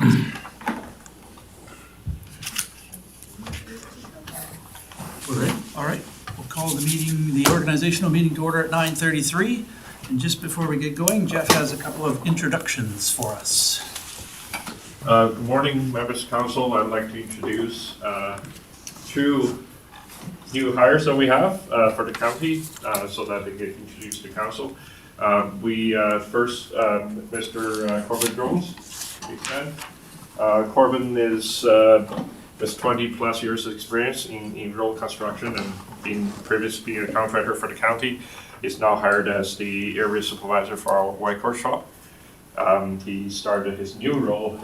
All right. We'll call the organizational meeting to order at 9:33. And just before we get going, Jeff has a couple of introductions for us. Good morning, members of council. I'd like to introduce two new hires that we have for the county so that they get introduced to council. First, Mr. Corbin Jones. Corbin has 20 plus years of experience in rural construction and being previously a contractor for the county. He's now hired as the area supervisor for our Whitecourt shop. He started his new role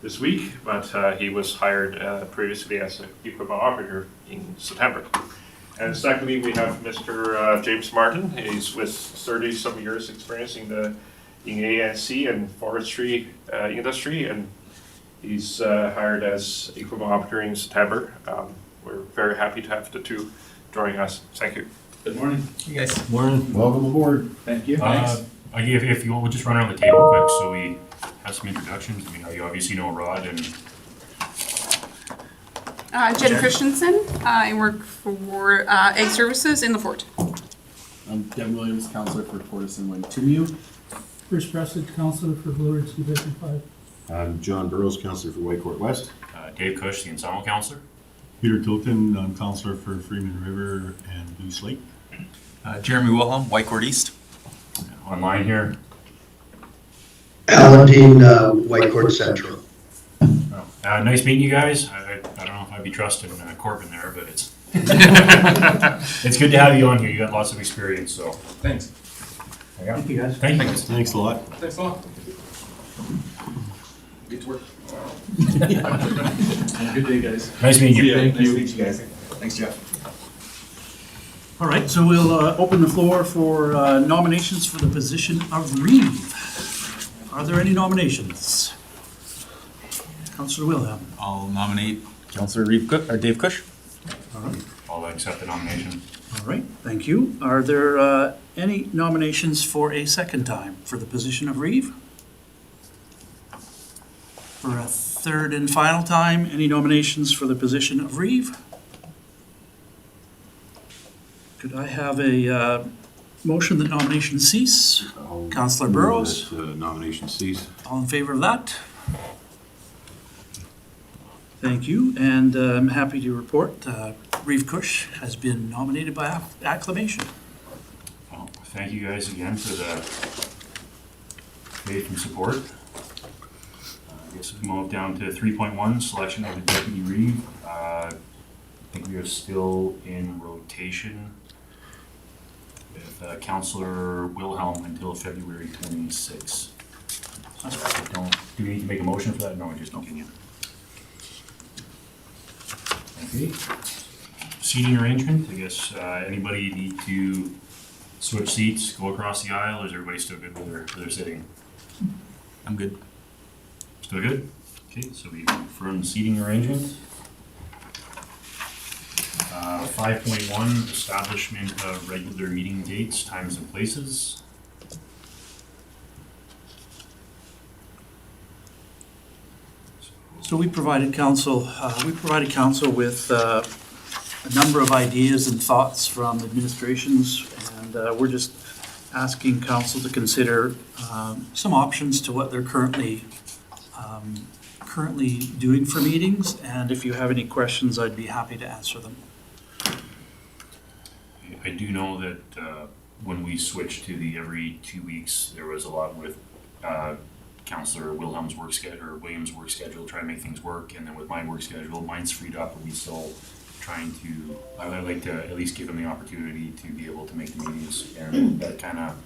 this week, but he was hired previously as an equipment operator in September. And secondly, we have Mr. James Martin. He's with 30-some years experience in the ANC and forestry industry, and he's hired as equipment operator in September. We're very happy to have the two joining us. Thank you. Good morning. You guys. Morning. Welcome aboard. Thank you. If you want, we'll just run around the table quick so we have some introductions. I mean, you obviously know Rod and Jen Christensen. I work for Egg Services in the Fort. I'm Devin Williams, counselor for Fortis and Wentoomiu. Bruce Prestidge, councillor for Blue Ridge Division 5. I'm John Burrows, councillor for Whitecourt West. Dave Cush, the Ensemble counselor. Peter Tilton, I'm councillor for Freeman River and Goose Lake. Jeremy Wilhelm, Whitecourt East. Online here. Alan Dean, Whitecourt Central. Nice meeting you guys. I don't know if I'd be trusting Corbin there, but it's it's good to have you on here. You got lots of experience, so Thanks. Thank you, guys. thank you. Thanks a lot. Thanks a lot. Get to work. Good day, guys. Nice meeting you. Nice to meet you guys. Thanks, Jeff. All right, so we'll open the floor for nominations for the position of Reeve. Are there any nominations? Councillor Wilhelm. I'll nominate Councillor Dave Cush. All right. I'll accept the nomination. All right, thank you. Are there any nominations for a second time for the position of Reeve? For a third and final time, any nominations for the position of Reeve? Could I have a motion that nominations cease? Councillor Burrows? Nomination cease. All in favor of that? Thank you, and I'm happy to report Reeve Cush has been nominated by acclamation. Well, thank you guys again for the faith and support. I guess we move down to 3.1, selection of the deputy Reeve. I think we are still in rotation with Councillor Wilhelm until February 26th. Do we need to make a motion for that? No, we just continue. Okay. Seating arrangement, I guess anybody need to switch seats, go across the aisle, or is everybody still good where they're sitting? I'm good. Still good? Okay, so we confirm the seating arrangement. 5.1, establishment of regular meeting dates, times and places. So we provided council with a number of ideas and thoughts from administrations, and we're just asking council to consider some options to what they're currently doing for meetings, and if you have any questions, I'd be happy to answer them. I do know that when we switched to the every 2 weeks, there was a lot with Councillor Wilhelm's work schedule, or Williams' work schedule, trying to make things work, and then with my work schedule, mine's freed up, but we still trying to, I'd like to at least give him the opportunity to be able to make the meetings, and that kind of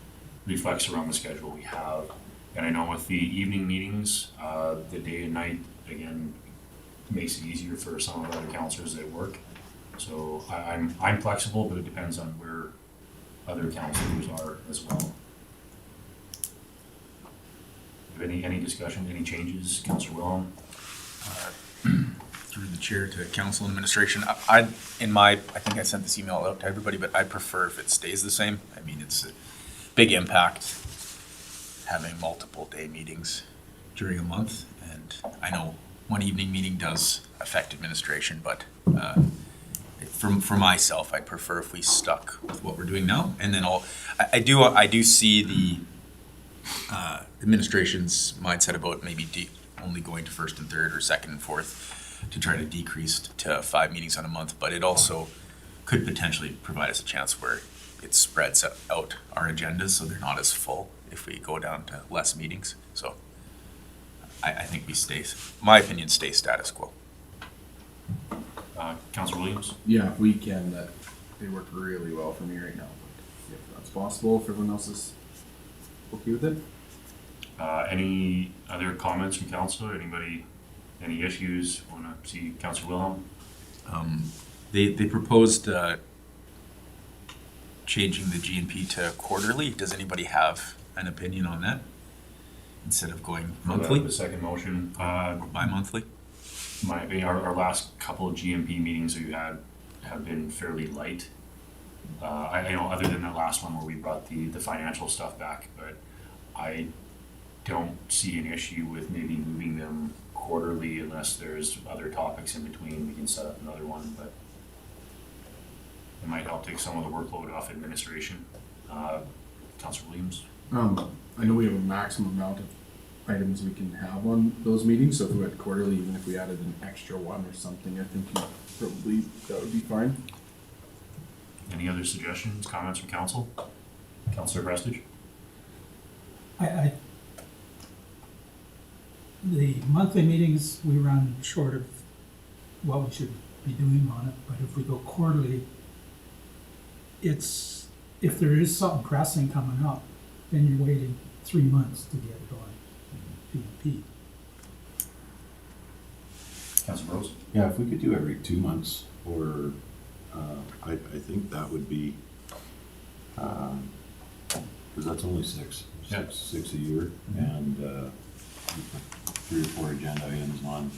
reflects around the schedule we have. And I know with the evening meetings, the day and night, again, makes it easier for some of the other councillors that work. So I'm flexible, but it depends on where other councillors are as well. Any discussion, any changes, Councillor Wilhelm? Through the chair to council and administration, I think I sent this email out to everybody, but I prefer if it stays the same. I mean, it's a big impact having multiple day meetings during a month, And I know one evening meeting does affect administration, but for myself, I'd prefer if we stuck with what we're doing now. And then I do see the administration's mindset about maybe only going to first and third or second and fourth to try to decrease to 5 meetings on a month, but it also could potentially provide us a chance where it spreads out our agendas so they're not as full if we go down to less meetings. So I think my opinion, stay status quo. Councilor Williams? Yeah, if we can, they work really well for me right now. But if that's possible, if everyone else is okay with it. Any other comments from council? Anybody, any issues? Want to see Councilor Wilhelm? They proposed changing the GNP to quarterly. Does anybody have an opinion on that? Instead of going monthly The second motion. or bi-monthly? Our last couple of GMP meetings we've had have been fairly light. I know other than that last one where we brought the financial stuff back, but I don't see an issue with maybe moving them quarterly unless there's other topics in between. We can set up another one, but it might help take some of the workload off administration. Councilor Williams? I know we have a maximum amount of items we can have on those meetings, so if we went quarterly, even if we added an extra one or something, I think probably that would be fine. Any other suggestions, comments from council? Councilor Prestige? The monthly meetings, we run short of what we should be doing on it, but if we go quarterly, if there is something pressing coming up, then you're waiting 3 months to get it on PMP. Councilor Rose? Yeah, if we could do every 2 months, or I think that would be, because that's only six a year, and 3 or 4 agenda items on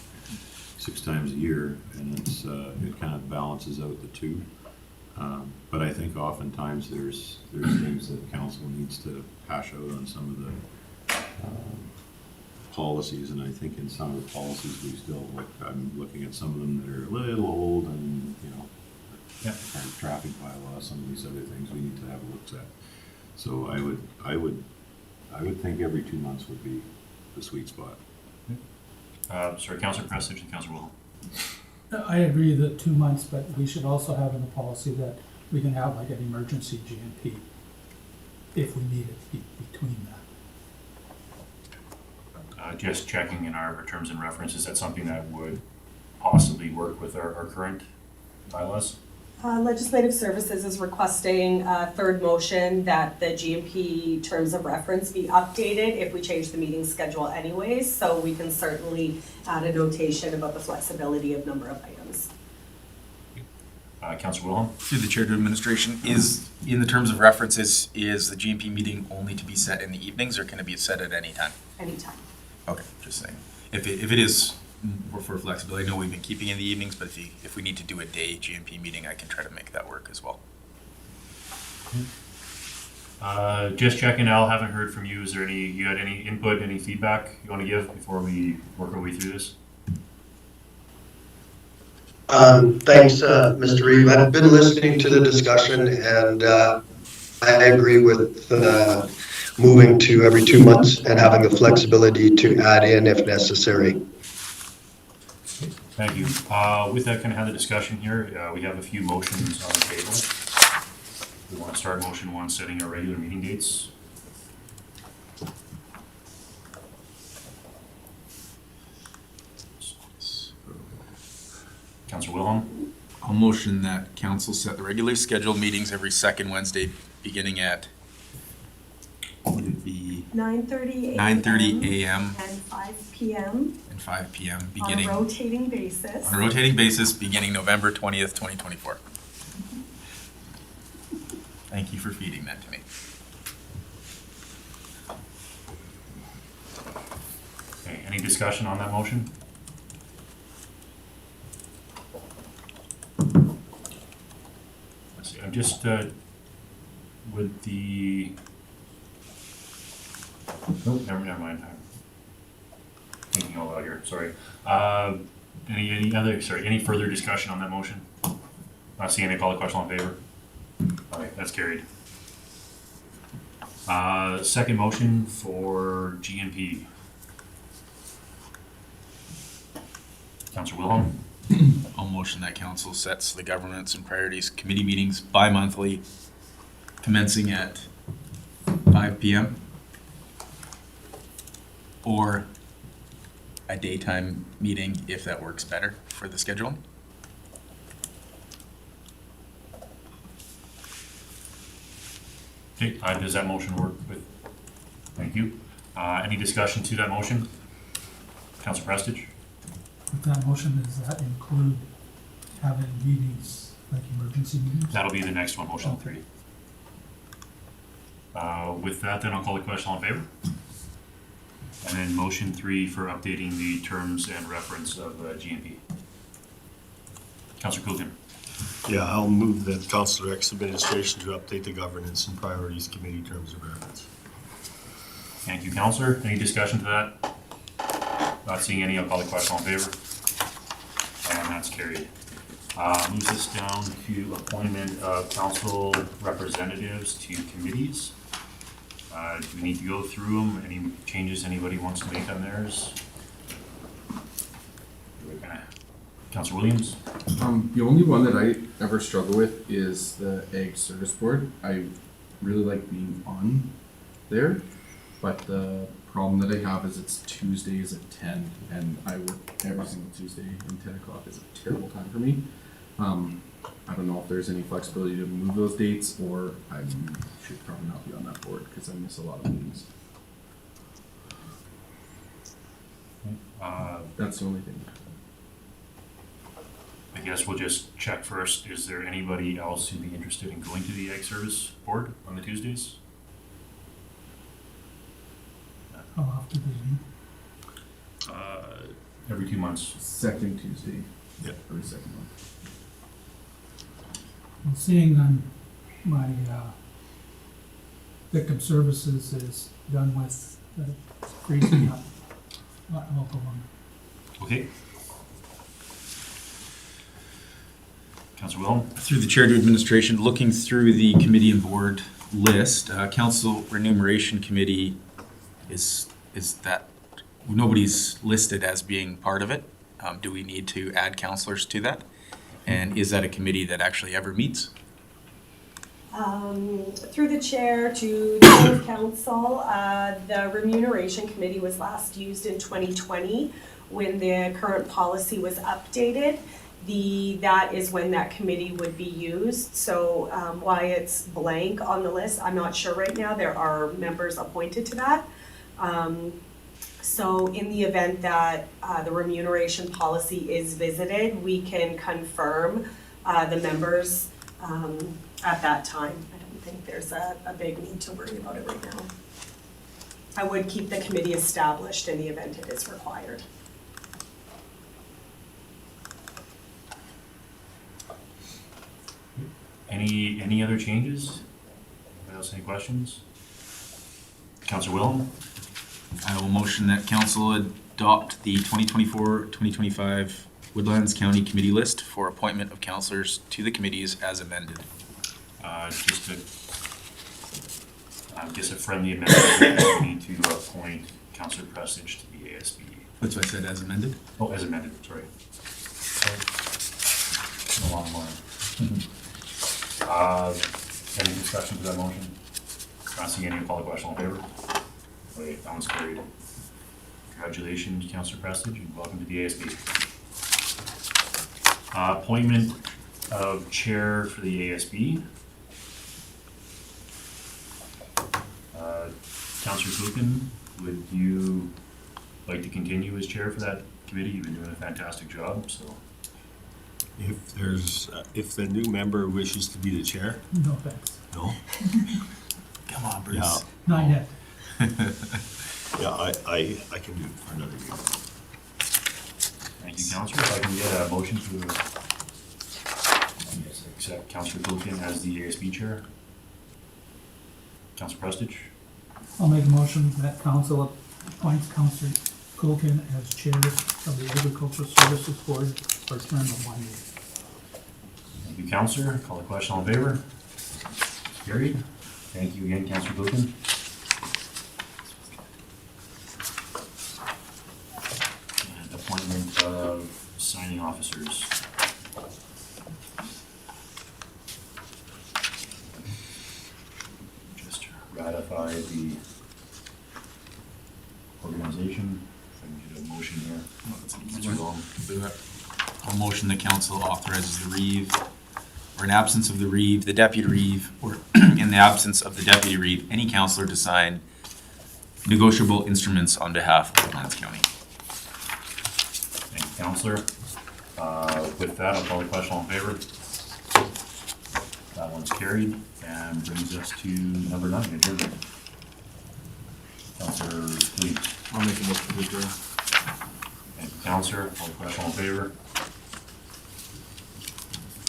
6 times a year, and it kind of balances out the two. But I think oftentimes there's things that council needs to hash out on some of the policies, and I think in some of the policies we still, I'm looking at some of them that are a little old, and kind of traffic bylaw, some of these other things we need to have a look at. So I would think every 2 months would be the sweet spot. Sorry, Councilor Prestige and Councilor Wilhelm. I agree that 2 months, but we should also have in the policy that we can have like an emergency GNP if we need it between that. Just checking in our terms and reference, is that something that would possibly work with our current bylaws? Legislative Services is requesting a third motion that the GMP terms of reference be updated if we change the meeting schedule anyways, so we can certainly add a notation about the flexibility of number of items. Councilor Wilhelm? Through the chair to administration, is in the terms of references, is the GMP meeting only to be set in the evenings, or can it be set at any time? Anytime. Okay, just saying. If it is for flexibility, I know we've been keeping it in the evenings, but if we need to do a day GMP meeting, I can try to make that work as well. Just checking, Al, haven't heard from you. Is there you had any input, any feedback you want to give before we work our way through this? Thanks, Mr. Reeve. I've been listening to the discussion, and I agree with moving to every 2 months and having the flexibility to add in if necessary. Thank you. With that, kind of have the discussion here. We have a few motions on the table. We want to start motion 1, setting our regular meeting dates. Councilor Wilhelm? I'll motion that council set the regularly scheduled meetings every second Wednesday, beginning at, would it be 9:30 9:30 a.m. and 5 p.m. and 5 p.m. on beginning a rotating basis. on a rotating basis, beginning November 20th, 2024. Thank you for feeding that to me. Okay, any discussion on that motion? Let's see, I'm just, with the, nope, never mind. thinking out loud here, sorry. Any further discussion on that motion? Not seeing any, call the question, all in favor? Okay, that's carried. Second motion for GNP. Councillor Wilhelm? I'll motion that council sets the governance and priorities committee meetings bi-monthly, commencing at 5 p.m. or a daytime meeting if that works better for the scheduling. Okay, does that motion work with, thank you. Any discussion to that motion? Councillor Prestige? With that motion, does that include having meetings, like emergency meetings? That'll be the next one, motion Okay. 3. With that, then I'll call the question, all in favor? And then motion 3 for updating the terms and reference of GNP. Councillor Coolton? Yeah, I'll move that council directs administration to update the governance and priorities committee terms of reference. Thank you, Councillor. Any discussion to that? Not seeing any, I'll call the question, all in favor? And that's carried. Moves us down to appointment of council representatives to committees. Do we need to go through them? Any changes anybody wants to make on theirs? Councillor Williams? The only one that I ever struggle with is the Ag Service Board. I really like being on there, but the problem that I have is it's Tuesdays at 10, and I work every single Tuesday, and 10 o'clock is a terrible time for me. I don't know if there's any flexibility to move those dates, or I should probably not be on that board because I miss a lot of meetings. That's the only thing. I guess we'll just check first. Is there anybody else who'd be interested in going to the Ag Service Board on the Tuesdays? How often do you meet? Every 2 months. Second Tuesday. Yep. Every second month. Well, seeing on my victim services is done with freezing up. I'll go on. Okay. Councillor Wilhelm? Through the chair to administration, looking through the committee and board list, council remuneration committee is that, nobody's listed as being part of it. Do we need to add councillors to that? And is that a committee that actually ever meets? Through the chair to the full council, the remuneration committee was last used in 2020 when the current policy was updated. That is when that committee would be used. So why it's blank on the list, I'm not sure right now. There are members appointed to that. So in the event that the remuneration policy is visited, we can confirm the members at that time. I don't think there's a big need to worry about it right now. I would keep the committee established in the event it is required. Any other changes? Anybody else, any questions? Councillor Wilhelm? I will motion that council adopt the 2024-2025 Woodlands County Committee list for appointment of councillors to the committees as amended. Just to, I guess a friendly amendment, we need to appoint Councillor Prestige to the ASB. That's what I said, as amended? Oh, as amended, sorry. A long line. Any discussion to that motion? Not seeing any, call the question, all in favor? Okay, that one's carried. Congratulations, Councillor Prestige, and welcome to the ASB. Appointment of chair for the ASB. Councillor Kuchen, would you like to continue as chair for that committee? You've been doing a fantastic job, so. If the new member wishes to be the chair, No thanks. no? Come on, Bruce. Yeah, Not yet. yeah, I can do it for another year. Thank you, Councillor. If I can get a motion to accept Councillor Kuchen as the ASB chair. Councillor Prestige? I'll make a motion that council appoints Councillor Culkin as chair of the Agricultural Services Board for a term of 1 year. Thank you, Counselor. Call the question, all in favor? Carried. Thank you again, Counselor Wilkin. And appointment of signing officers. Just ratify the organization. If I can get a motion here. Mr. Long. I'll motion the council authorizes the reeve, or in absence of the reeve, the deputy reeve, or in the absence of the deputy reeve, any councillor to sign negotiable instruments on behalf of Lance County. Thank you, Counselor. With that, I'll call the question, all in favor? That one's carried, and brings us to number 9, adjournment. Counselor, please. I'll make a motion to adjourn. Thank you, Counselor. Call the question, all in favor?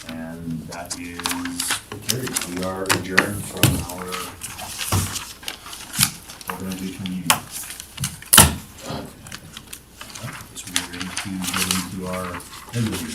And that is carried. We are adjourned from our organizational meeting. So we are ready to get into our regular meeting.